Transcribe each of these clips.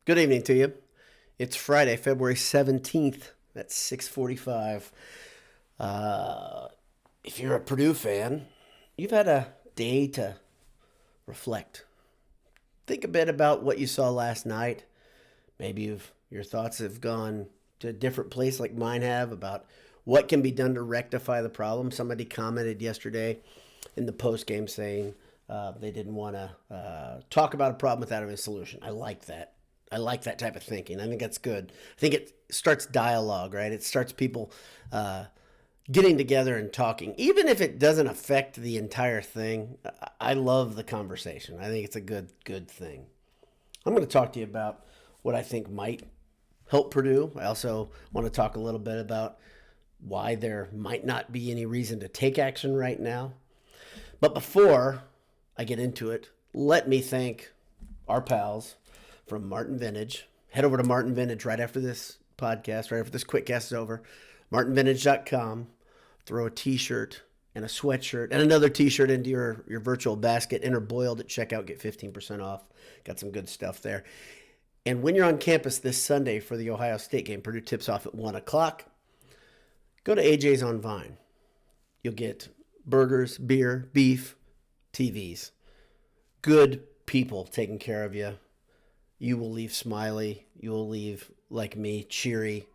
Good evening to you. It's Friday, February 17th at 6:45. If you're a Purdue fan, you've had a day to reflect. Think a bit about what you saw last night. Maybe your thoughts have gone to a different place like mine have about what can be done to rectify the problem. Somebody commented yesterday in the post-game saying they didn't want to talk about a problem without having a solution. I like that. I like that type of thinking. I think that's good. I think it starts dialogue, right? It starts people getting together and talking. Even if it doesn't affect the entire thing, I love the conversation. I think it's a good thing. I'm going to talk to you about what I think might help Purdue. I also want to talk a little bit about why there might not be any reason to take action right now. But before I get into it, let me thank our pals from Martin Vintage. Head over to Martin Vintage right after this podcast, right after this QuickCast is over. MartinVintage.com. Throw a t-shirt and a sweatshirt and another t-shirt into your virtual basket. Enter Boiled at checkout. Get 15% off. Got some good stuff there. And when you're on campus this Sunday for the Ohio State game, Purdue tips off at 1 o'clock. Go to AJ's on Vine. You'll get burgers, beer, beef, TVs. Good people taking care of you. You will leave smiley. You will leave, like me, cheery,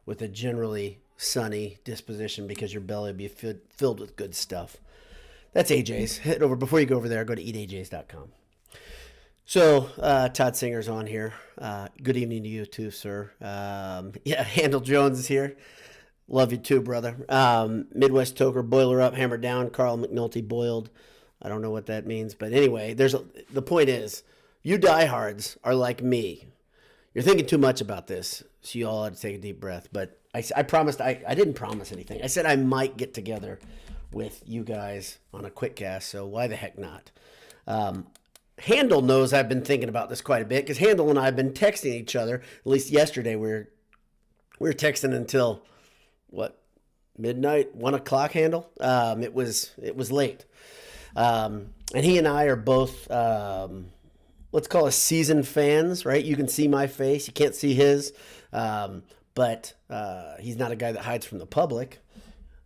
with a generally sunny disposition because your belly will be filled with good stuff. That's AJ's. Head over, before you go over there, go to eatajs.com. So, Todd Singer's on here. Good evening to you too, sir. Handel Jones is here. Love you too, brother. Midwest Toker, Boiler Up, Hammer Down, Carl McNulty, Boiled. I don't know what that means, but anyway, the point is, you diehards are like me. You're thinking too much about this, so you all had to take a deep breath. But I promised, I didn't promise anything. I said I might get together with you guys on a QuickCast, so why the heck not? Handel knows I've been thinking about this quite a bit because Handel and I have been texting each other. At least yesterday we were texting until, midnight, 1 o'clock, Handel? It was late. And he and I are both... let's call us seasoned fans, right? You can see my face. You can't see his. But he's not a guy that hides from the public.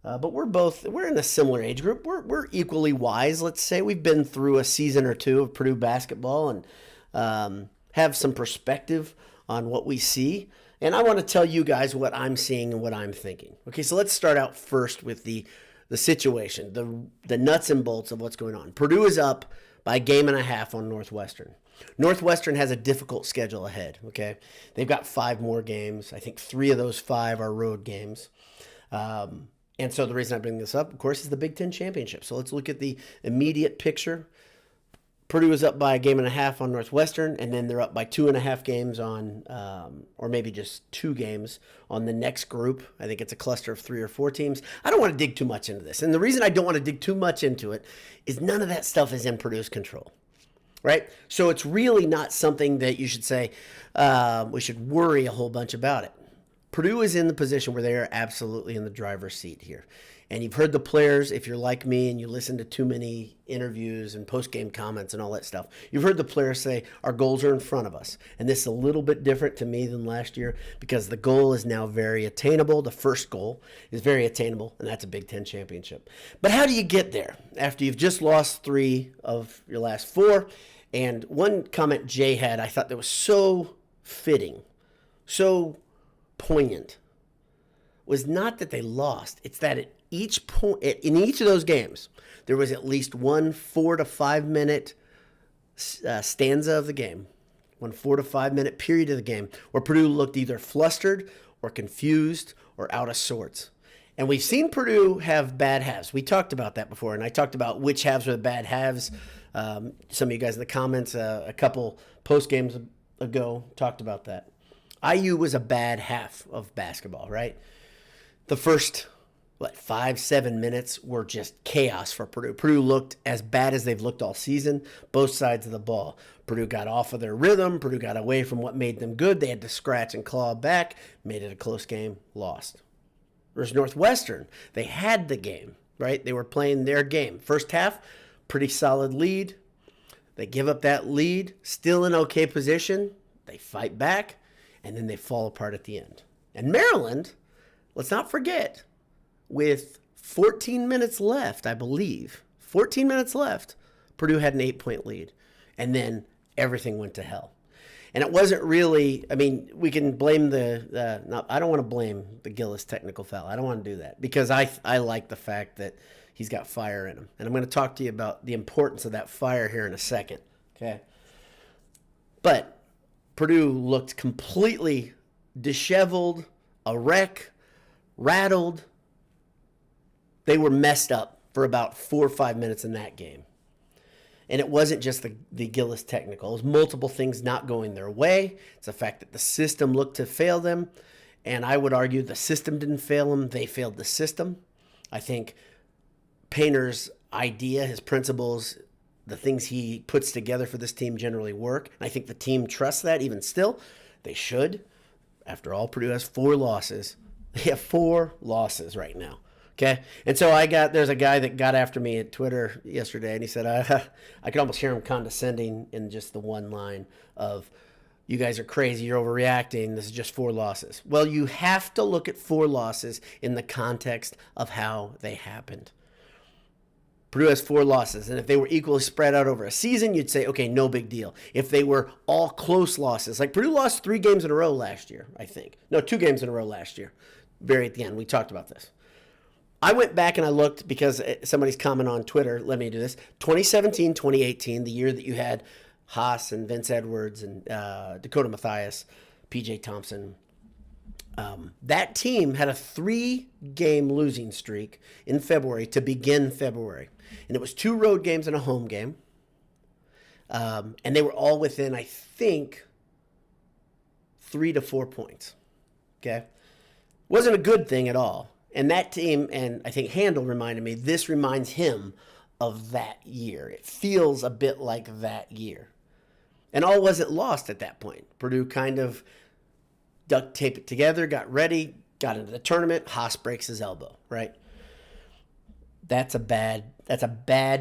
But we're in a similar age group. We're equally wise, let's say. We've been through a season or two of Purdue basketball and have some perspective on what we see. And I want to tell you guys what I'm seeing and what I'm thinking. Okay, so let's start out first with the situation, the nuts and bolts of what's going on. Purdue is up by a game and a half on Northwestern. Northwestern has a difficult schedule ahead, okay? They've got 5 more games. I think 3 of those 5 are road games. And so the reason I bring this up, of course, is the Big Ten Championship. So let's look at the immediate picture. Purdue is up by a game and a half on Northwestern, and then they're up by 2.5 games on, or maybe just 2 games on the next group. I think it's a cluster of 3 or 4 teams. I don't want to dig too much into this. And the reason I don't want to dig too much into it is none of that stuff is in Purdue's control, right? So it's really not something that you should say we should worry a whole bunch about it. Purdue is in the position where they are absolutely in the driver's seat here. And you've heard the players, if you're like me and you listen to too many interviews and post-game comments and all that stuff, you've heard the players say, our goals are in front of us. And this is a little bit different to me than last year because the goal is now very attainable. The first goal is very attainable, and that's a Big Ten championship. But how do you get there after you've just lost 3 of your last 4? And one comment Jay had I thought that was so fitting, so poignant, was not that they lost. It's that at each point, in each of those games, there was at least one 4 to 5 minute stanza of the game, one 4 to 5 minute period of the game where Purdue looked either flustered or confused or out of sorts. And we've seen Purdue have bad halves. We talked about that before, and I talked about which halves were the bad halves. Some of you guys in the comments a couple post games ago talked about that. IU was a bad half of basketball, right? The first 5-7 minutes were just chaos for Purdue. Purdue looked as bad as they've looked all season, both sides of the ball. Purdue got off of their rhythm. Purdue got away from what made them good. They had to scratch and claw back, made it a close game, lost. Whereas Northwestern, they had the game, right? They were playing their game. First half, pretty solid lead. They give up that lead, still in okay position. They fight back, and then they fall apart at the end. And Maryland, let's not forget, with 14 minutes left, I believe, 14 minutes left, Purdue had an 8-point lead. And then everything went to hell. And it wasn't really, I mean, we can blame no, I don't want to blame the Gillis technical foul. I don't want to do that because I like the fact that he's got fire in him. And I'm going to talk to you about the importance of that fire here in a second. Okay. But Purdue looked completely disheveled, a wreck, rattled. They were messed up for about 4 or 5 minutes in that game. And it wasn't just the Gillis technical. It was multiple things not going their way. It's the fact that the system looked to fail them. And I would argue the system didn't fail them. They failed the system. I think Painter's idea, his principles, the things he puts together for this team generally work. And I think the team trusts that even still. They should. After all, Purdue has 4 losses. They have 4 losses right now. Okay, and so there's a guy that got after me at Twitter yesterday, and he said, I could almost hear him condescending in just the one line of, you guys are crazy, you're overreacting, this is just 4 losses. Well, you have to look at 4 losses in the context of how they happened. Purdue has 4 losses, and if they were equally spread out over a season, you'd say, okay, no big deal. If they were all close losses, like Purdue lost 3 games in a row last year, I think. No, 2 games in a row last year. Very at the end, we talked about this. I went back and I looked because somebody's comment on Twitter, let me do this, 2017, 2018, the year that you had Haas and Vince Edwards and Dakota Mathias, P.J. Thompson. That team had a 3-game losing streak in February to begin February. And it was 2 road games and a home game. And they were all within, I think, 3 to 4 points. Okay? Wasn't a good thing at all. And that team, and I think Handel reminded me, this reminds him of that year. It feels a bit like that year. And all wasn't lost at that point. Purdue kind of duct taped it together, got ready, got into the tournament. Haas breaks his elbow, right? That's a bad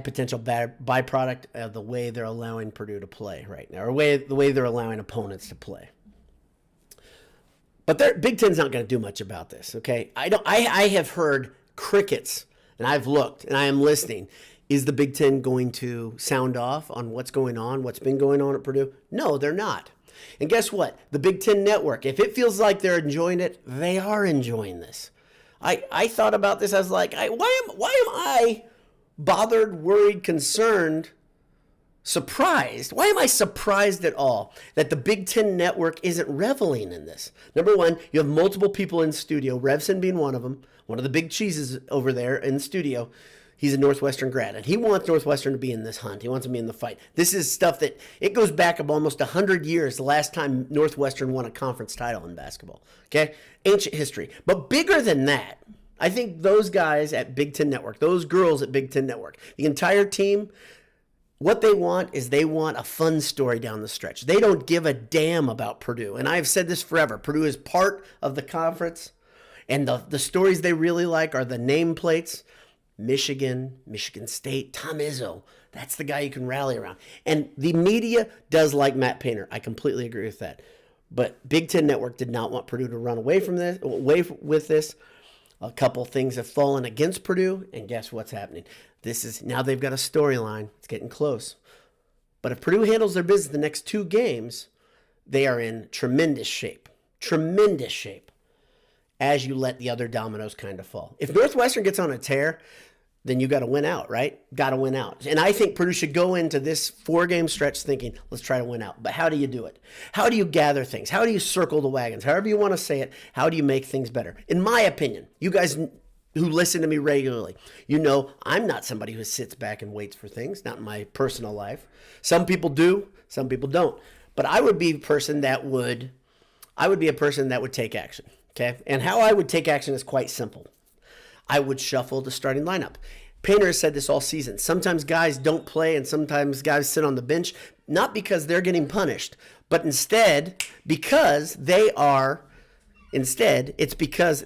potential byproduct of the way they're allowing Purdue to play right now, or the way they're allowing opponents to play. But Big Ten's not going to do much about this, okay? I have heard crickets, and I've looked, and I am listening. Is the Big Ten going to sound off on what's going on, what's been going on at Purdue? No, they're not. And guess what? The Big Ten Network, if it feels like they're enjoying it, they are enjoying this. I thought about this. I was like, why am I bothered, worried, concerned, surprised? Why am I surprised at all that the Big Ten Network isn't reveling in this? Number one, you have multiple people in studio, Revson being one of them, one of the big cheeses over there in the studio. He's a Northwestern grad, and he wants Northwestern to be in this hunt. He wants to be in the fight. This is stuff that, it goes back of almost 100 years, the last time Northwestern won a conference title in basketball. Okay? Ancient history. But bigger than that, I think those guys at Big Ten Network, those girls at Big Ten Network, the entire team, what they want is they want a fun story down the stretch. They don't give a damn about Purdue. And I've said this forever. Purdue is part of the conference, and the stories they really like are the nameplates. Michigan, Michigan State, Tom Izzo. That's the guy you can rally around. And the media does like Matt Painter. I completely agree with that. But Big Ten Network did not want Purdue to run away with this. A couple things have fallen against Purdue, and guess what's happening? Now they've got a storyline. It's getting close. But if Purdue handles their business the next 2 games, they are in tremendous shape. Tremendous shape. As you let the other dominoes kind of fall. If Northwestern gets on a tear, then you got to win out, right? Got to win out. And I think Purdue should go into this 4-game stretch thinking, let's try to win out. But how do you do it? How do you gather things? How do you circle the wagons? However you want to say it, how do you make things better? In my opinion, you guys who listen to me regularly, you know I'm not somebody who sits back and waits for things, not in my personal life. Some people do, some people don't. But I would be a person that would take action. Okay, and how I would take action is quite simple. I would shuffle the starting lineup. Painter has said this all season. Sometimes guys don't play and sometimes guys sit on the bench, not because they're getting punished, but instead it's because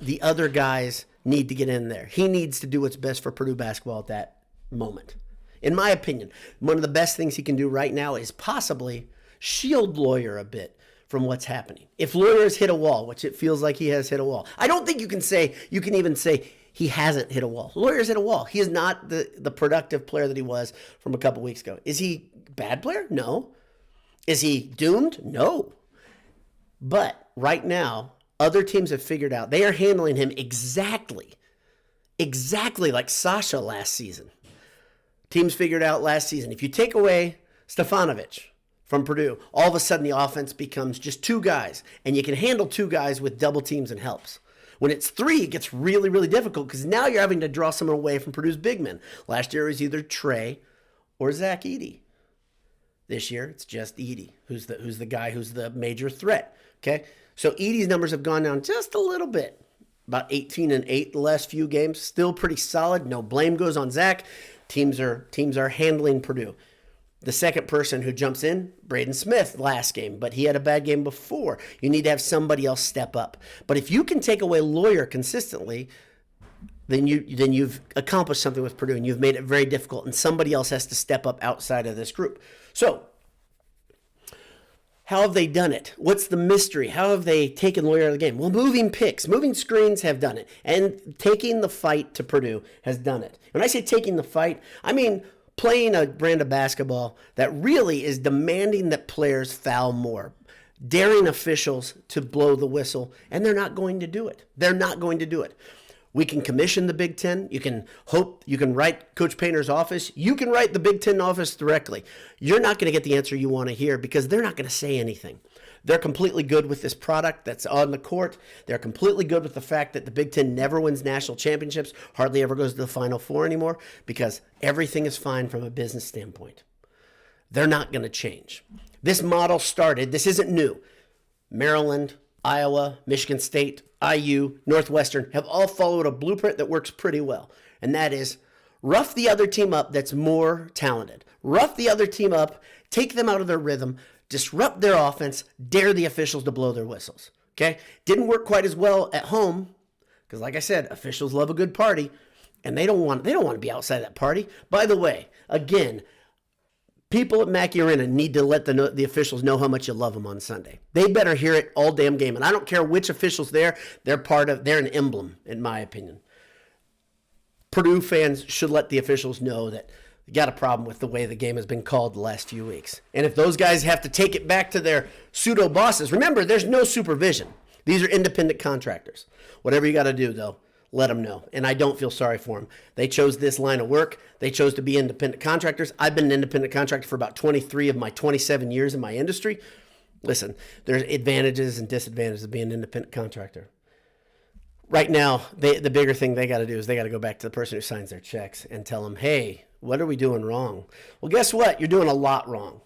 the other guys need to get in there. He needs to do what's best for Purdue basketball at that moment. In my opinion, one of the best things he can do right now is possibly shield lawyer a bit from what's happening. If Lawyer has hit a wall, which it feels like he has hit a wall, I don't think you can even say he hasn't hit a wall. Lawyer's hit a wall. He is not the productive player that he was from a couple weeks ago. Is he a bad player? No. Is he doomed? No. But right now, other teams have figured out they are handling him exactly like Sasha last season. Teams figured out last season, if you take away Stefanovic from Purdue, all of a sudden the offense becomes just two guys, and you can handle two guys with double teams and helps. When it's three, it gets really, really difficult because now you're having to draw someone away from Purdue's big men. Last year it was either Trey or Zach Edey. This year it's just Edey, who's the guy who's the major threat. Okay, so Edey's numbers have gone down just a little bit, about 18-8 the last few games. Still pretty solid. No blame goes on Zach. Teams are handling Purdue. The second person who jumps in, Braden Smith last game, but he had a bad game before. You need to have somebody else step up. But if you can take away Lawyer consistently, then you've accomplished something with Purdue, and you've made it very difficult, and somebody else has to step up outside of this group. So how have they done it? What's the mystery? How have they taken Lawyer out of the game? Well, moving picks, moving screens have done it, and taking the fight to Purdue has done it. When I say taking the fight, I mean playing a brand of basketball that really is demanding that players foul more, daring officials to blow the whistle, and they're not going to do it. They're not going to do it. We can commission the Big Ten. You can write Coach Painter's office. You can write the Big Ten office directly. You're not going to get the answer you want to hear because they're not going to say anything. They're completely good with this product that's on the court. They're completely good with the fact that the Big Ten never wins national championships, hardly ever goes to the Final Four anymore, because everything is fine from a business standpoint. They're not going to change. This model started, this isn't new. Maryland, Iowa, Michigan State, IU, Northwestern have all followed a blueprint that works pretty well. And that is rough the other team up that's more talented. Rough the other team up, take them out of their rhythm, disrupt their offense, dare the officials to blow their whistles. Okay? Didn't work quite as well at home because, like I said, officials love a good party, and they don't want to be outside that party. By the way, again, people at Mackey Arena need to let the officials know how much you love them on Sunday. They better hear it all damn game, and I don't care which officials they're an emblem, in my opinion. Purdue fans should let the officials know that you got a problem with the way the game has been called the last few weeks. And if those guys have to take it back to their pseudo bosses, remember, there's no supervision. These are independent contractors. Whatever you got to do, though, let them know. And I don't feel sorry for them. They chose this line of work. They chose to be independent contractors. I've been an independent contractor for about 23 of my 27 years in my industry. Listen, there's advantages and disadvantages of being an independent contractor. Right now, the bigger thing they got to do is they got to go back to the person who signs their checks and tell them, hey, what are we doing wrong? Well, guess what? You're doing a lot wrong.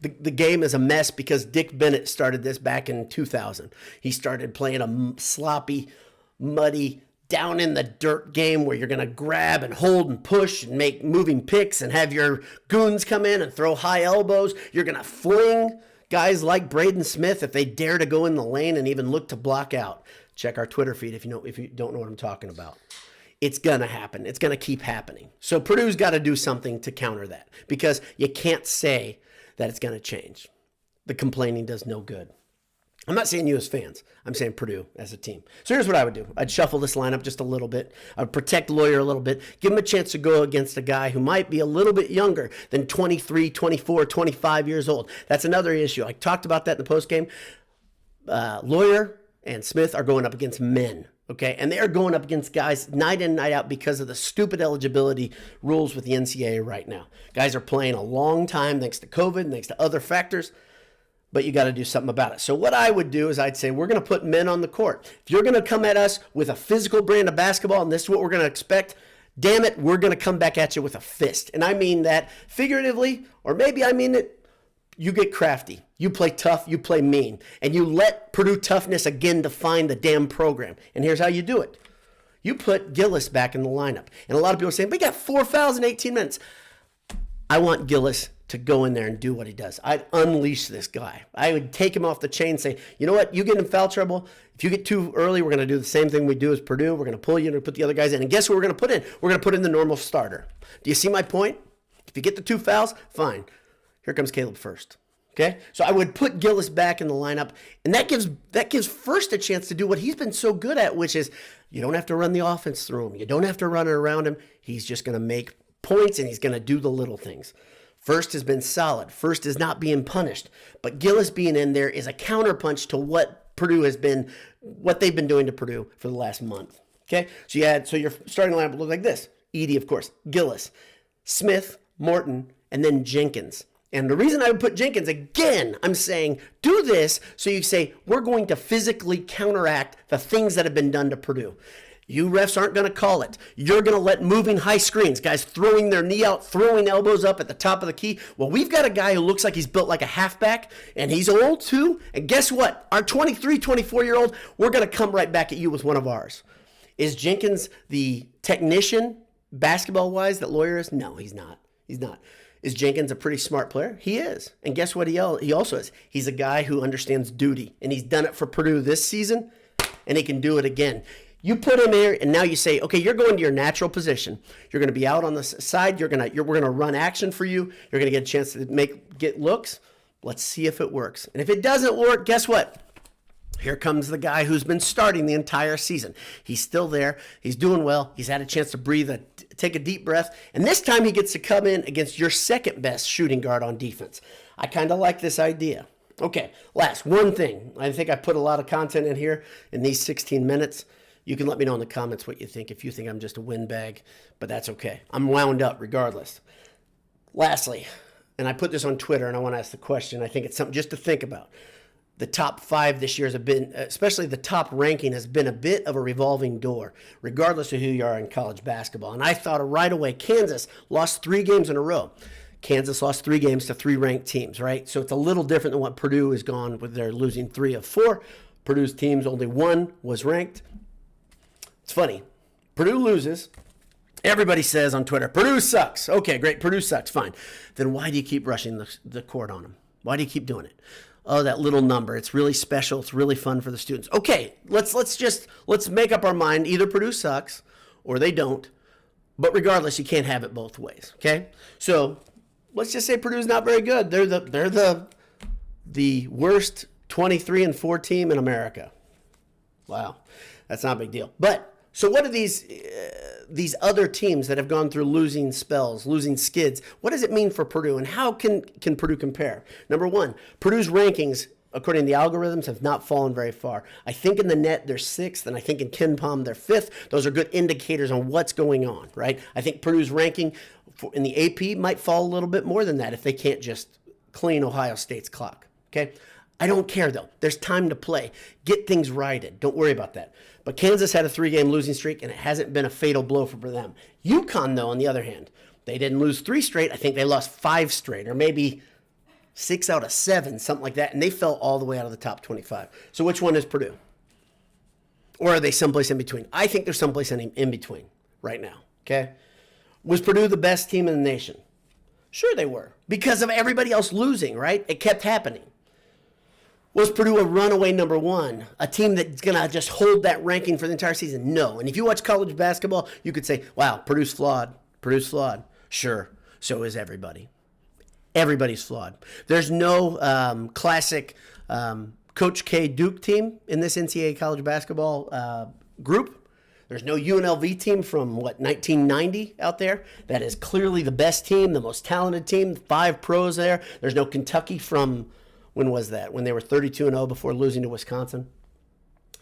The game is a mess because Dick Bennett started this back in 2000. He started playing a sloppy, muddy, down in the dirt game where you're going to grab and hold and push and make moving picks and have your goons come in and throw high elbows. You're going to fling guys like Braden Smith if they dare to go in the lane and even look to block out. Check our Twitter feed if you don't know what I'm talking about. It's going to happen. It's going to keep happening. So Purdue's got to do something to counter that because you can't say that it's going to change. The complaining does no good. I'm not saying you as fans. I'm saying Purdue as a team. So here's what I would do. I'd shuffle this lineup just a little bit. I'd protect Lawyer a little bit. Give him a chance to go against a guy who might be a little bit younger than 23, 24, 25 years old. That's another issue. I talked about that in the postgame. Lawyer and Smith are going up against men. Okay, and they are going up against guys night in, night out because of the stupid eligibility rules with the NCAA right now. Guys are playing a long time thanks to COVID, thanks to other factors, but you got to do something about it. So what I would do is I'd say we're going to put men on the court. If you're going to come at us with a physical brand of basketball and this is what we're going to expect, damn it, we're going to come back at you with a fist. And I mean that figuratively, or maybe I mean it. You get crafty. You play tough. You play mean. And you let Purdue toughness again define the damn program. And here's how you do it. You put Gillis back in the lineup. And a lot of people are saying, we got 4 fouls in 18 minutes. I want Gillis to go in there and do what he does. I'd unleash this guy. I would take him off the chain and say, you know what? You get in foul trouble. If you get too early, we're going to do the same thing we do as Purdue. We're going to pull you and put the other guys in. And guess what we're going to put in? We're going to put in the normal starter. Do you see my point? If you get the 2 fouls, fine. Here comes Caleb first. Okay, so I would put Gillis back in the lineup, and that gives First a chance to do what he's been so good at, which is you don't have to run the offense through him. You don't have to run it around him. He's just going to make points, and he's going to do the little things. First has been solid. First is not being punished, but Gillis being in there is a counterpunch to what they've been doing to Purdue for the last month. Okay, so your starting lineup will look like this: Edey, of course, Gillis, Smith, Morton, and then Jenkins. And the reason I would put Jenkins, again, I'm saying do this so you say we're going to physically counteract the things that have been done to Purdue. You refs aren't going to call it. You're going to let moving high screens, guys throwing their knee out, throwing elbows up at the top of the key. Well, we've got a guy who looks like he's built like a halfback, and he's old too. And guess what? Our 23, 24-year-old, we're going to come right back at you with one of ours. Is Jenkins the technician, basketball-wise, that Lawyer is? No, he's not. He's not. Is Jenkins a pretty smart player? He is. And guess what he also is? He's a guy who understands duty, and he's done it for Purdue this season, and he can do it again. You put him here, and now you say, okay, you're going to your natural position. You're going to be out on the side. We're going to run action for you. You're going to get a chance to get looks. Let's see if it works. And if it doesn't work, guess what? Here comes the guy who's been starting the entire season. He's still there. He's doing well. He's had a chance to take a deep breath. And this time he gets to come in against your second best shooting guard on defense. I kind of like this idea. Okay, last one thing. I think I put a lot of content in here in these 16 minutes. You can let me know in the comments what you think, if you think I'm just a windbag, but that's okay. I'm wound up regardless. Lastly, and I put this on Twitter, and I want to ask the question. I think it's something just to think about. The top 5 this year has been, especially the top ranking, has been a bit of a revolving door, regardless of who you are in college basketball. And I thought right away, Kansas lost 3 games in a row. Kansas lost 3 games to 3 ranked teams, right? So it's a little different than what Purdue has gone with their losing 3 of 4. Purdue's teams, only 1 was ranked. It's funny. Purdue loses. Everybody says on Twitter, Purdue sucks. Okay, great. Purdue sucks. Fine. Then why do you keep rushing the court on them? Why do you keep doing it? Oh, that little number. It's really special. It's really fun for the students. Okay, let's make up our mind. Either Purdue sucks or they don't. But regardless, you can't have it both ways. Okay? So let's just say Purdue's not very good. They're the worst 23-4 team in America. Wow, that's not a big deal. But so what are these other teams that have gone through losing spells, losing skids? What does it mean for Purdue, and how can Purdue compare? Number one, Purdue's rankings, according to the algorithms, have not fallen very far. I think in the net they're 6th, and I think in KenPom they're 5th. Those are good indicators on what's going on, right? I think Purdue's ranking in the AP might fall a little bit more than that if they can't just clean Ohio State's clock, okay? I don't care, though. There's time to play. Get things righted. Don't worry about that. But Kansas had a 3-game losing streak, and it hasn't been a fatal blow for them. UConn, though, on the other hand, they didn't lose 3 straight. I think they lost 5 straight, or maybe 6 out of 7, something like that, and they fell all the way out of the top 25. So which one is Purdue? Or are they someplace in between? I think they're someplace in between right now, okay? Was Purdue the best team in the nation? Sure they were, because of everybody else losing, right? It kept happening. Was Purdue a runaway number 1, a team that's going to just hold that ranking for the entire season? No. And if you watch college basketball, you could say, wow, Purdue's flawed. Purdue's flawed. Sure, so is everybody. Everybody's flawed. There's no classic Coach K Duke team in this NCAA college basketball group. There's no UNLV team from, 1990 out there. That is clearly the best team, the most talented team, 5 pros there. There's no Kentucky from... When was that? When they were 32-0 before losing to Wisconsin?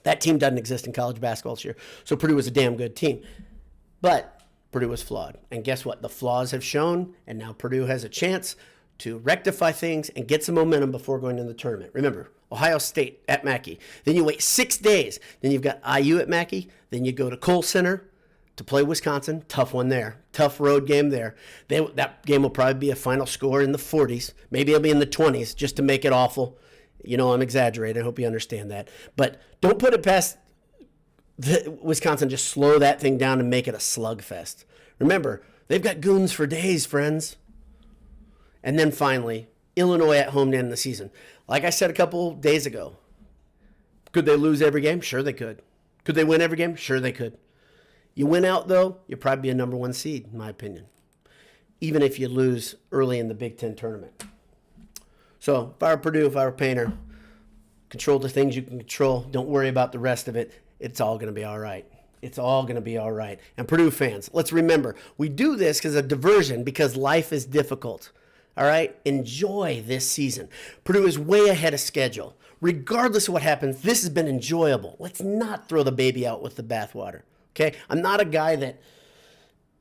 That team doesn't exist in college basketball this year. So Purdue was a damn good team. But Purdue was flawed. And guess what? The flaws have shown, and now Purdue has a chance to rectify things and get some momentum before going into the tournament. Remember, Ohio State at Mackey. Then you wait 6 days. Then you've got IU at Mackey. Then you go to Kohl Center to play Wisconsin. Tough one there. Tough road game there. That game will probably be a final score in the 40s. Maybe it'll be in the 20s just to make it awful. You know, I'm exaggerating. I hope you understand that. But don't put it past Wisconsin. Just slow that thing down and make it a slugfest. Remember, they've got goons for days, friends. And then finally, Illinois at home to end the season. Like I said a couple days ago, could they lose every game? Sure they could. Could they win every game? Sure they could. You win out, though, you'll probably be a number 1 seed, in my opinion, even if you lose early in the Big Ten tournament. So if I were Purdue, if I were Painter, control the things you can control. Don't worry about the rest of it. It's all going to be all right. It's all going to be all right. And Purdue fans, let's remember, we do this because of diversion, because life is difficult. All right? Enjoy this season. Purdue is way ahead of schedule. Regardless of what happens, this has been enjoyable. Let's not throw the baby out with the bathwater. Okay? I'm not a guy that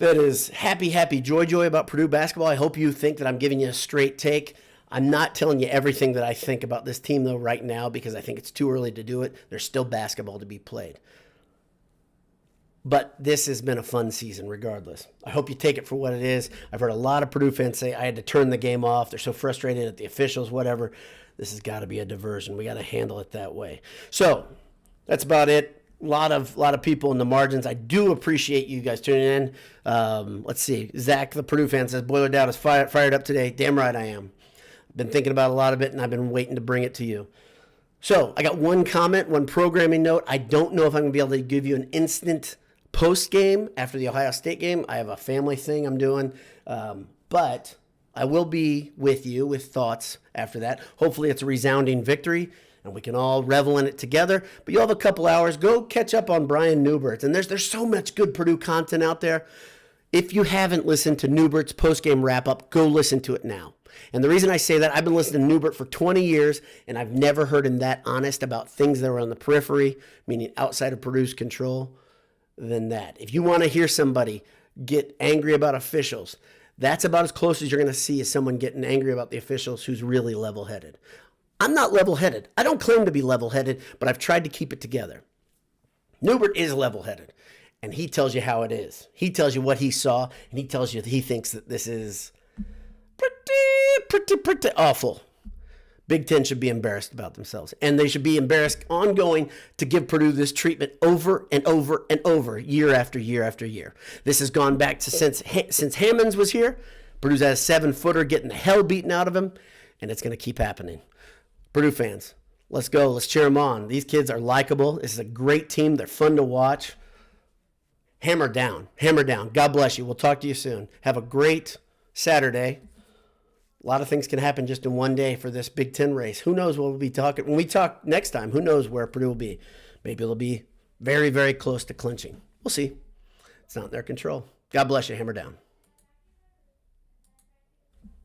is happy, joy about Purdue basketball. I hope you think that I'm giving you a straight take. I'm not telling you everything that I think about this team, though, right now, because I think it's too early to do it. There's still basketball to be played. But this has been a fun season regardless. I hope you take it for what it is. I've heard a lot of Purdue fans say, I had to turn the game off. They're so frustrated at the officials, whatever. This has got to be a diversion. We got to handle it that way. So that's about it. A lot of people in the margins. I do appreciate you guys tuning in. Let's see. Zach, the Purdue fan, says, Boiler Down is fired up today. Damn right I am. Been thinking about a lot of it, and I've been waiting to bring it to you. So I got one comment, one programming note. I don't know if I'm going to be able to give you an instant post-game after the Ohio State game. I have a family thing I'm doing, but I will be with you with thoughts after that. Hopefully it's a resounding victory, and we can all revel in it together. But you'll have a couple hours. Go catch up on Brian Newbert's, and there's so much good Purdue content out there. If you haven't listened to Newbert's post-game wrap-up, go listen to it now. And the reason I say that, I've been listening to Newbert for 20 years, and I've never heard him that honest about things that were on the periphery, meaning outside of Purdue's control, than that. If you want to hear somebody get angry about officials, that's about as close as you're going to see as someone getting angry about the officials who's really level-headed. I'm not level-headed. I don't claim to be level-headed, but I've tried to keep it together. Newbert is level-headed, and he tells you how it is. He tells you what he saw, and he tells you that he thinks that this is pretty awful. Big Ten should be embarrassed about themselves, and they should be embarrassed ongoing to give Purdue this treatment over and over and over, year after year after year. This has gone back to since Hammonds was here. Purdue's had a 7-footer getting the hell beaten out of him, and it's going to keep happening. Purdue fans, let's go. Let's cheer them on. These kids are likable. This is a great team. They're fun to watch. Hammer down. Hammer down. God bless you. We'll talk to you soon. Have a great Saturday. A lot of things can happen just in one day for this Big Ten race. Who knows what we'll be talking. When we talk next time, who knows where Purdue will be. Maybe it'll be very, very close to clinching. We'll see. It's not in their control. God bless you. Hammer down.